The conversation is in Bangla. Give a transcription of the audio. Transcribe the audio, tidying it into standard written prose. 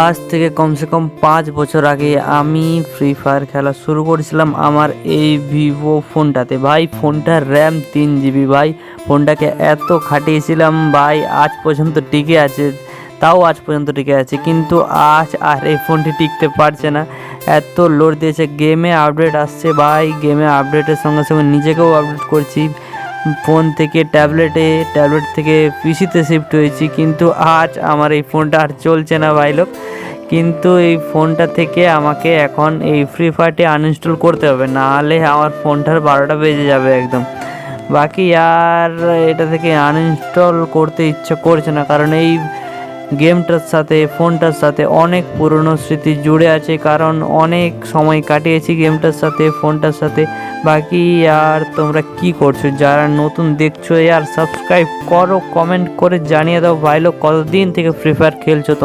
আজ থেকে কমসে কম 5 বছর আগে আমি ফ্রি ফায়ার খেলা শুরু করেছিলাম আমার এই ভিভো ফোনটাতে। ভাই ফোনটার র্যাম 3 জিবি। ভাই ফোনটাকে এত খাটিয়েছিলাম ভাই, আজ পর্যন্ত টিকে আছে। তাও আজ পর্যন্ত টিকে আছে, কিন্তু আজ আর এই ফোনটি টিকতে পারছে না। এত লোড দিয়েছে, গেমে আপডেট আসছে ভাই, গেমে আপডেটের সঙ্গে সঙ্গে নিজেকেও আপডেট করছি। ফোন থেকে ট্যাবলেটে, ট্যাবলেট থেকে পিসিতে শিফট হয়েছি, কিন্তু আজ আমার এই ফোনটা আর চলছে না ভাই লোক। কিন্তু এই ফোনটা থেকে আমাকে এখন এই ফ্রি ফায়ারটি আনইনস্টল করতে হবে, নাহলে আমার ফোনটার 12টা বেজে যাবে একদম। বাকি আর এটা থেকে আনইনস্টল করতে ইচ্ছা করছে না, কারণ এই গেমটার সাথে, ফোনটার সাথে অনেক পুরনো স্মৃতি জুড়ে আছে, কারণ অনেক সময় কাটিয়েছি গেমটার সাথে, ফোনটার সাথে। বাকি আর তোমরা কি করছো যারা নতুন দেখছো, আর সাবস্ক্রাইব করো, কমেন্ট করে জানিয়ে দাও ভাই লোক কতদিন থেকে ফ্রি ফায়ার খেলছো তোমরা।